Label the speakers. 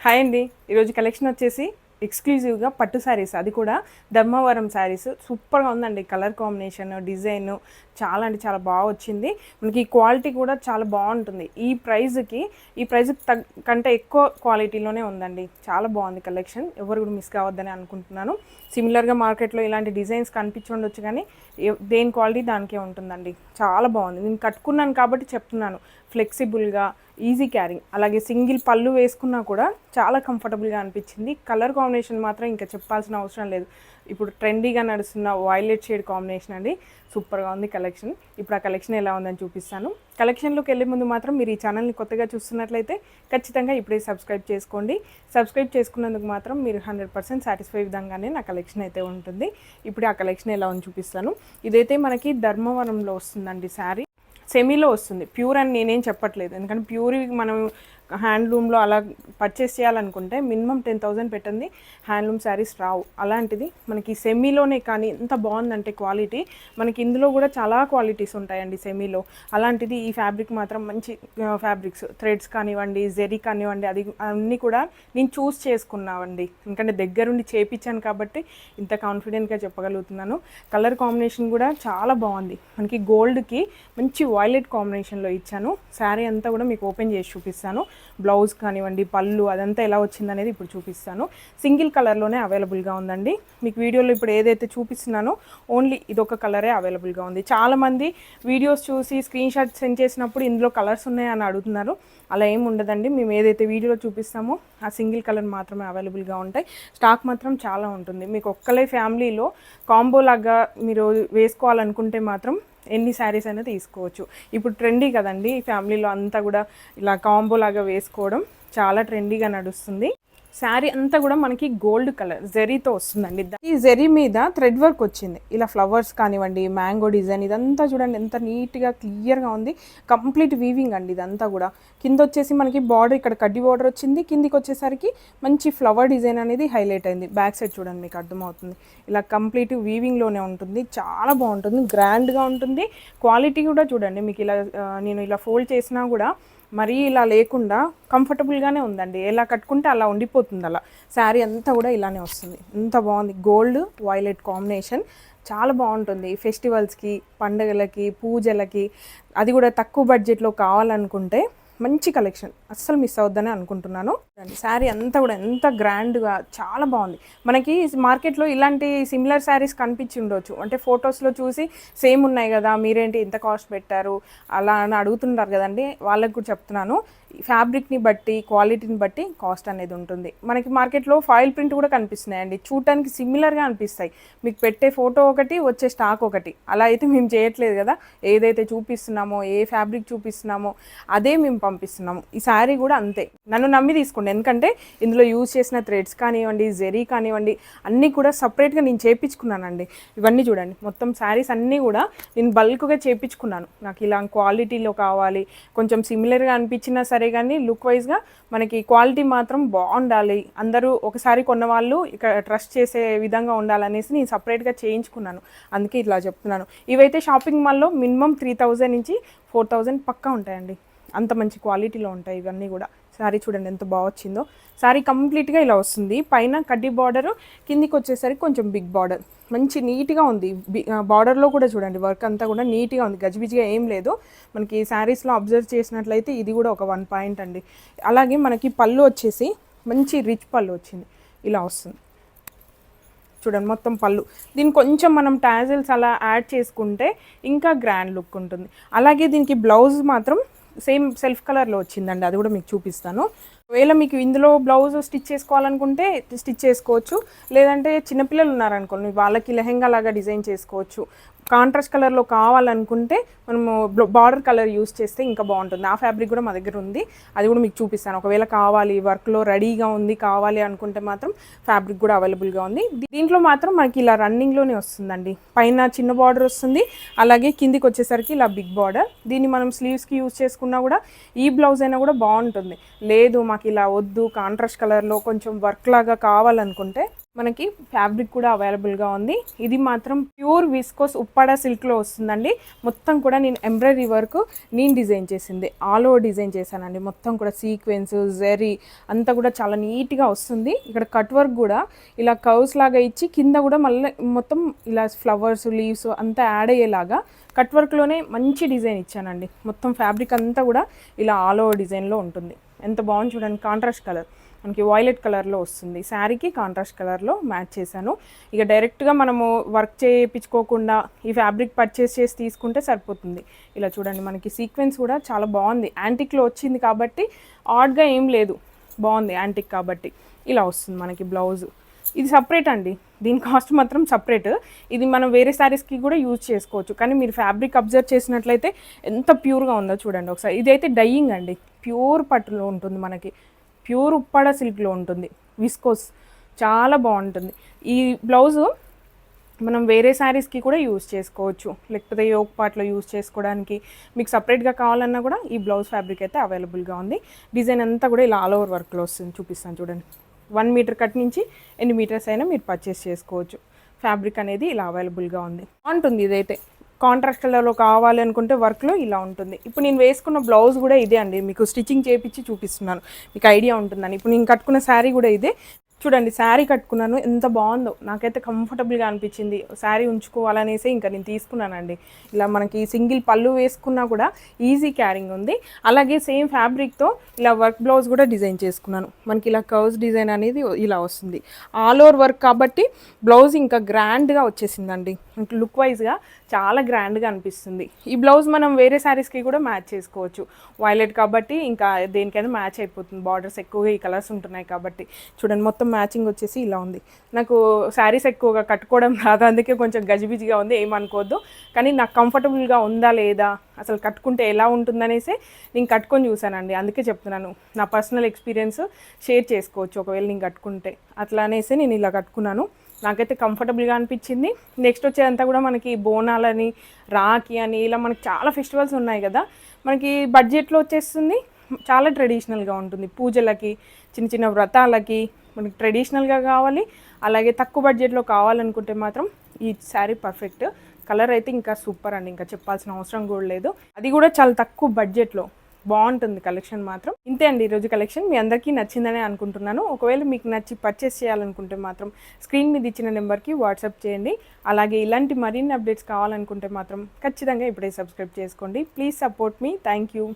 Speaker 1: Hi అండి. ఈరోజు collection వచ్చేసి ఎక్స్క్లూజివ్గా పట్టు శారీస్, అది కూడా ధర్మవరం శారీస్. సూపర్గా ఉందండి. కలర్ కాంబినేషన్, డిజైన్ చాలా అంటే చాలా బాగా వచ్చింది. మనకి క్వాలిటీ కూడా చాలా బాగుంటుంది. ఈ ప్రైజ్కి కంటే ఎక్కువ క్వాలిటీలోనే ఉందండి. చాలా బాగుంది కలెక్షన్. ఎవరు కూడా మిస్ కావద్దని అనుకుంటున్నాను. సిమిలర్గా మార్కెట్లో ఇలాంటి డిజైన్స్ కనిపించుండొచ్చు, కానీ దేని క్వాలిటీ దానికే ఉంటుందండి. చాలా బాగుంది. నేను కట్టుకున్నాను కాబట్టి చెప్తున్నాను. ఫ్లెక్సిబుల్గా, ఈజీ క్యారింగ్, అలాగే సింగిల్ పళ్ళు వేసుకున్నా కూడా చాలా కంఫర్టబుల్గా అనిపించింది. కలర్ కాంబినేషన్ మాత్రం ఇంకా చెప్పాల్సిన అవసరం లేదు. ఇప్పుడు ట్రెండీగా నడుస్తున్న వైలెట్ షేడ్ కాంబినేషన్ అండి. సూపర్గా ఉంది కలెక్షన్. ఇప్పుడు ఆ కలెక్షన్ ఎలా ఉందని చూపిస్తాను. కలెక్షన్లోకి వెళ్ళే ముందు మాత్రం మీరు ఈ ఛానల్ని కొత్తగా చూస్తున్నట్లయితే ఖచ్చితంగా ఇప్పుడే సబ్స్క్రైబ్ చేసుకోండి. సబ్స్క్రైబ్ చేసుకున్నందుకు మాత్రం మీరు 100% సాటిస్ఫై విధంగానే నా కలెక్షన్ అయితే ఉంటుంది. ఇప్పుడు ఆ కలెక్షన్ ఎలా ఉందని చూపిస్తాను. ఇదైతే మనకి ధర్మవరంలో వస్తుందండి శారీ. సెమీలో వస్తుంది. ప్యూర్ అని నేనేం చెప్పట్లేదు, ఎందుకంటే ప్యూర్ మనం హ్యాండ్లూమ్లో అలా పర్చేస్ చేయాలనుకుంటే మినిమం 10,000 పెట్టండి హ్యాండ్లూమ్ శారీస్ రావు. అలాంటిది మనకి సెమీలోనే కానీ ఎంత బాగుందంటే క్వాలిటీ. మనకి ఇందులో కూడా చాలా క్వాలిటీస్ ఉంటాయండి సెమీలో. అలాంటిది ఈ ఫ్యాబ్రిక్ మాత్రం మంచి ఫ్యాబ్రిక్స్, థ్రెడ్స్ కానివ్వండి, జెరీ కానివ్వండి, అది అన్నీ కూడా నేను చూస్ చేసుకున్నామండి. ఎందుకంటే దగ్గరుండి చేయించాను కాబట్టి ఇంత కాన్ఫిడెంట్గా చెప్పగలుగుతున్నాను. కలర్ కాంబినేషన్ కూడా చాలా బాగుంది. మనకి గోల్డ్కి మంచి వైలెట్ కాంబినేషన్లో ఇచ్చాను. శారీ అంతా కూడా మీకు ఓపెన్ చేసి చూపిస్తాను. బ్లౌజ్ కానివ్వండి, పళ్ళు అదంతా ఎలా వచ్చిందనేది ఇప్పుడు చూపిస్తాను. సింగిల్ కలర్లోనే అవైలబుల్గా ఉందండి. మీకు వీడియోలో ఇప్పుడు ఏదైతే చూపిస్తున్నానో ఓన్లీ ఇదొక కలరే అవైలబుల్గా ఉంది. చాలామంది వీడియోస్ చూసి స్క్రీన్ షాట్ సెండ్ చేసినప్పుడు ఇందులో కలర్స్ ఉన్నాయని అడుగుతున్నారు. అలా ఏమి ఉండదండి. మేము ఏదైతే వీడియోలో చూపిస్తామో ఆ సింగిల్ కలర్ మాత్రమే అవైలబుల్గా ఉంటాయి. స్టాక్ మాత్రం చాలా ఉంటుంది. మీకు ఒక్కలే ఫ్యామిలీలో కాంబో లాగా మీరు వేసుకోవాలనుకుంటే మాత్రం ఎన్ని శారీస్ అయినా తీసుకోవచ్చు. ఇప్పుడు ట్రెండీ కదండి, ఈ ఫ్యామిలీలో అంతా కూడా ఇలా కాంబో లాగా వేసుకోవడం చాలా ట్రెండీగా నడుస్తుంది. శారీ అంతా కూడా మనకి గోల్డ్ కలర్ జెరీతో వస్తుందండి. ఈ జెరీ మీద థ్రెడ్ వర్క్ వచ్చింది. ఇలా ఫ్లవర్స్ కానివ్వండి, మ్యాంగో డిజైన్, ఇదంతా చూడండి ఎంత నీట్గా క్లియర్గా ఉంది. కంప్లీట్ వీవింగ్ అండి ఇదంతా కూడా. కింద వచ్చేసి మనకి బార్డర్, ఇక్కడ కడ్డీ బార్డర్ వచ్చింది. కిందికి వచ్చేసరికి మంచి ఫ్లవర్ డిజైన్ అనేది హైలైట్ అయింది. బ్యాక్ సైడ్ చూడండి, మీకు అర్థమవుతుంది. ఇలా కంప్లీట్ వీవింగ్లోనే ఉంటుంది. చాలా బాగుంటుంది, గ్రాండ్గా ఉంటుంది. క్వాలిటీ కూడా చూడండి. మీకు ఇలా నేను ఇలా ఫోల్డ్ చేసినా కూడా మరీ ఇలా లేకుండా కంఫర్టబుల్గానే ఉందండి. ఎలా కట్టుకుంటే అలా ఉండిపోతుంది. అలా శారీ అంతా కూడా ఇలానే వస్తుంది. ఎంత బాగుంది. గోల్డ్ వైలెట్ కాంబినేషన్ చాలా బాగుంటుంది. ఫెస్టివల్స్కి, పండుగలకి, పూజలకి, అది కూడా తక్కువ బడ్జెట్లో కావాలనుకుంటే మంచి కలెక్షన్. అస్సలు మిస్ అవద్దని అనుకుంటున్నాను. శారీ అంతా కూడా ఎంత గ్రాండ్గా చాలా బాగుంది. మనకి మార్కెట్లో ఇలాంటి సిమిలర్ శారీస్ కనిపించి ఉండొచ్చు, అంటే ఫొటోస్లో చూసి సేమ్ ఉన్నాయి కదా, మీరేంటి ఇంత కాస్ట్ పెట్టారు అలా అని అడుగుతుంటారు కదండి. వాళ్ళకు కూడా చెప్తున్నాను, ఫ్యాబ్రిక్ని బట్టి, క్వాలిటీని బట్టి కాస్ట్ అనేది ఉంటుంది. మనకి మార్కెట్లో ఫాయిల్ ప్రింట్ కూడా కనిపిస్తున్నాయండి, చూడటానికి సిమిలర్గా అనిపిస్తాయి. మీకు పెట్టే ఫోటో ఒకటి, వచ్చే స్టాక్ ఒకటి. అలా అయితే మేము చేయట్లేదు కదా. ఏదైతే చూపిస్తున్నామో, ఏ ఫ్యాబ్రిక్ చూపిస్తున్నామో అదే మేము పంపిస్తున్నాము. ఈ శారీ కూడా అంతే. నన్ను నమ్మి తీసుకోండి, ఎందుకంటే ఇందులో యూజ్ చేసిన థ్రెడ్స్ కానివ్వండి, జెరీ కానివ్వండి, అన్నీ కూడా సపరేట్గా నేను చేయించుకున్నానండి. ఇవన్నీ చూడండి, మొత్తం శారీస్ అన్నీ కూడా నేను బల్క్గా చేయించుకున్నాను. నాకు ఇలా క్వాలిటీలో కావాలి, కొంచెం సిమిలర్గా అనిపించినా సరే కానీ లుక్ వైజ్గా మనకి క్వాలిటీ మాత్రం బాగుండాలి, అందరూ ఒకసారి కొన్న వాళ్ళు ఇక్కడ ట్రస్ట్ చేసే విధంగా ఉండాలనేసి నేను సపరేట్గా చేయించుకున్నాను. అందుకే ఇట్లా చెప్తున్నాను. ఇవైతే షాపింగ్ మాల్లో మినిమం 3,000 నుంచి 4,000 పక్కా ఉంటాయండి. అంత మంచి క్వాలిటీలో ఉంటాయి ఇవన్నీ కూడా. శారీ చూడండి ఎంత బాగా వచ్చిందో. శారీ కంప్లీట్గా ఇలా వస్తుంది. పైన కడ్డీ బార్డరు, కిందికి వచ్చేసరికి కొంచెం బిగ్ బార్డర్. మంచి నీట్గా ఉంది. బార్డర్లో కూడా చూడండి వర్క్ అంతా కూడా నీట్గా ఉంది, గజిబిజిగా ఏం లేదు. మనకి శారీస్లో అబ్జర్వ్ చేసినట్లయితే ఇది కూడా ఒక 1 పాయింట్ అండి. అలాగే మనకి పళ్ళు వచ్చేసి మంచి రిచ్ పళ్ళు వచ్చింది, ఇలా వస్తుంది చూడండి మొత్తం పళ్ళు. దీనికి కొంచెం మనం టాజిల్స్ అలా యాడ్ చేసుకుంటే ఇంకా గ్రాండ్ లుక్ ఉంటుంది. అలాగే దీనికి బ్లౌజ్ మాత్రం సేమ్ సెల్ఫ్ కలర్లో వచ్చిందండి, అది కూడా మీకు చూపిస్తాను. ఒకవేళ మీకు ఇందులో బ్లౌజ్ స్టిచ్ చేసుకోవాలనుకుంటే స్టిచ్ చేసుకోవచ్చు, లేదంటే చిన్నపిల్లలు ఉన్నారనుకోండి వాళ్ళకి లెహెంగా లాగా డిజైన్ చేసుకోవచ్చు. కాంట్రాస్ట్ కలర్లో కావాలనుకుంటే మనము బార్డర్ కలర్ యూస్ చేస్తే ఇంకా బాగుంటుంది. ఆ ఫ్యాబ్రిక్ కూడా మా దగ్గర ఉంది, అది కూడా మీకు చూపిస్తాను. ఒకవేళ కావాలి, వర్క్లో రెడీగా ఉంది కావాలి అనుకుంటే మాత్రం ఫ్యాబ్రిక్ కూడా అవైలబుల్గా ఉంది. దీంట్లో మాత్రం మనకి ఇలా రన్నింగ్లోనే వస్తుందండి. పైన చిన్న బార్డర్ వస్తుంది, అలాగే కిందికి వచ్చేసరికి ఇలా బిగ్ బార్డర్. దీన్ని మనం స్లీవ్స్కి యూజ్ చేసుకున్నా కూడా ఈ బ్లౌజ్ అయినా కూడా బాగుంటుంది. లేదు మాకు ఇలా వద్దు, కాంట్రాస్ట్ కలర్లో కొంచెం వర్క్ లాగా కావాలనుకుంటే మనకి ఫ్యాబ్రిక్ కూడా అవైలబుల్గా ఉంది. ఇది మాత్రం ప్యూర్ విస్కోస్ ఉప్పాడ సిల్క్లో వస్తుందండి. మొత్తం కూడా నేను ఎంబ్రాయిడరీ వర్క్ నేను డిజైన్ చేసింది, ఆల్ ఓవర్ డిజైన్ చేశానండి. మొత్తం కూడా సీక్వెన్స్ జెరీ అంతా కూడా చాలా నీట్గా వస్తుంది. ఇక్కడ కట్ వర్క్ కూడా ఇలా కర్వ్స్ లాగా ఇచ్చి కింద కూడా మళ్ళీ మొత్తం ఇలా ఫ్లవర్స్ లీవ్స్ అంతా యాడ్ అయ్యేలాగా కట్ వర్క్లోనే మంచి డిజైన్ ఇచ్చానండి. మొత్తం ఫ్యాబ్రిక్ అంతా కూడా ఇలా ఆల్ ఓవర్ డిజైన్లో ఉంటుంది. ఎంత బాగుంది చూడండి. కాంట్రాస్ట్ కలర్ మనకి వైలెట్ కలర్లో వస్తుంది. శారీకి కాంట్రాస్ట్ కలర్లో మ్యాచ్ చేశాను. ఇక డైరెక్ట్గా మనము వర్క్ చేయించుకోకుండా ఈ ఫ్యాబ్రిక్ పర్చేస్ చేసి తీసుకుంటే సరిపోతుంది. ఇలా చూడండి మనకి సీక్వెన్స్ కూడా చాలా బాగుంది. యాంటిక్లో వచ్చింది కాబట్టి ఆడ్గా ఏం లేదు, బాగుంది యాంటిక్ కాబట్టి. ఇలా వస్తుంది మనకి బ్లౌజ్. ఇది సపరేట్ అండి, దీని కాస్ట్ మాత్రం సపరేట్. ఇది మనం వేరే శారీస్కి కూడా యూజ్ చేసుకోవచ్చు. కానీ మీరు ఫ్యాబ్రిక్ అబ్జర్వ్ చేసినట్లయితే ఎంత ప్యూర్గా ఉందో చూడండి ఒకసారి. ఇదైతే డైయింగ్ అండి, ప్యూర్ పట్టులో ఉంటుంది మనకి, ప్యూర్ ఉప్పాడ సిల్క్లో ఉంటుంది, విస్కోస్ చాలా బాగుంటుంది. ఈ బ్లౌజు మనం వేరే శారీస్కి కూడా యూజ్ చేసుకోవచ్చు, లేకపోతే యోక్ పార్ట్లో యూజ్ చేసుకోవడానికి మీకు సపరేట్గా కావాలన్నా కూడా ఈ బ్లౌజ్ ఫ్యాబ్రిక్ అయితే అవైలబుల్గా ఉంది. డిజైన్ అంతా కూడా ఇలా ఆల్ ఓవర్ వర్క్లో వస్తుంది. చూపిస్తాను చూడండి. 1 మీటర్ కట్ నుంచి ఎన్ని మీటర్స్ అయినా మీరు పర్చేస్ చేసుకోవచ్చు. ఫ్యాబ్రిక్ అనేది ఇలా అవైలబుల్గా ఉంది. బాగుంటుంది. ఇదైతే కాంట్రాస్ట్ కలర్లో కావాలి అనుకుంటే వర్క్లో ఇలా ఉంటుంది. ఇప్పుడు నేను వేసుకున్న బ్లౌజ్ కూడా ఇదే అండి, మీకు స్టిచ్చింగ్ చేయించి చూపిస్తున్నాను, మీకు ఐడియా ఉంటుందని. ఇప్పుడు నేను కట్టుకున్న శారీ కూడా ఇదే. చూడండి శారీ కట్టుకున్నాను, ఎంత బాగుందో, నాకైతే కంఫర్టబుల్గా అనిపించింది. శారీ ఉంచుకోవాలనేసి ఇంకా నేను తీసుకున్నానండి. ఇలా మనకి సింగిల్ పళ్ళు వేసుకున్నా కూడా ఈజీ క్యారింగ్ ఉంది. అలాగే సేమ్ ఫ్యాబ్రిక్తో ఇలా వర్క్ బ్లౌజ్ కూడా డిజైన్ చేసుకున్నాను. మనకి ఇలా కర్వ్స్ డిజైన్ అనేది ఇలా వస్తుంది. ఆల్ ఓవర్ వర్క్ కాబట్టి బ్లౌజ్ ఇంకా గ్రాండ్గా వచ్చేసిందండి. ఇంకా లుక్ వైజ్గా చాలా గ్రాండ్గా అనిపిస్తుంది. ఈ బ్లౌజ్ మనం వేరే శారీస్కి కూడా మ్యాచ్ చేసుకోవచ్చు. వైలెట్ కాబట్టి ఇంకా దేనికైనా మ్యాచ్ అయిపోతుంది. బార్డర్స్ ఎక్కువగా ఈ కలర్స్ ఉంటున్నాయి కాబట్టి. చూడండి మొత్తం మ్యాచింగ్ వచ్చేసి ఇలా ఉంది. నాకు శారీస్ ఎక్కువగా కట్టుకోవడం రాదు, అందుకే కొంచెం గజిబిజిగా ఉంది, ఏమనుకోవద్దు. కానీ నాకు కంఫర్టబుల్గా ఉందా లేదా, అసలు కట్టుకుంటే ఎలా ఉంటుందనేసి నేను కట్టుకొని చూసానండి. అందుకే చెప్తున్నాను, నా పర్సనల్ ఎక్స్పీరియన్స్ షేర్ చేసుకోవచ్చు ఒకవేళ నేను కట్టుకుంటే. అట్లా అనేసి నేను ఇలా కట్టుకున్నాను. నాకైతే కంఫర్టబుల్గా అనిపించింది. నెక్స్ట్ వచ్చేదంతా కూడా మనకి బోనాలని, రాఖీ అని ఇలా మనకి చాలా ఫెస్టివల్స్ ఉన్నాయి కదా, మనకి బడ్జెట్లో వచ్చేస్తుంది. చాలా ట్రెడిషనల్గా ఉంటుంది. పూజలకి, చిన్న చిన్న వ్రతాలకి మనకి ట్రెడిషనల్గా కావాలి, అలాగే తక్కువ బడ్జెట్లో కావాలనుకుంటే మాత్రం ఈ శారీ పర్ఫెక్ట్. కలర్ అయితే ఇంకా సూపర్ అండి, ఇంకా చెప్పాల్సిన అవసరం కూడా లేదు. అది కూడా చాలా తక్కువ బడ్జెట్లో బాగుంటుంది కలెక్షన్ మాత్రం. ఇంతే అండి ఈరోజు కలెక్షన్. మీ అందరికీ నచ్చిందనే అనుకుంటున్నాను. ఒకవేళ మీకు నచ్చి పర్చేస్ చేయాలనుకుంటే మాత్రం స్క్రీన్ మీద ఇచ్చిన నెంబర్కి వాట్సాప్ చేయండి. అలాగే ఇలాంటి మరిన్ని అప్డేట్స్ కావాలనుకుంటే మాత్రం ఖచ్చితంగా ఇప్పుడే సబ్స్క్రైబ్ చేసుకోండి. Please support me. Thank you.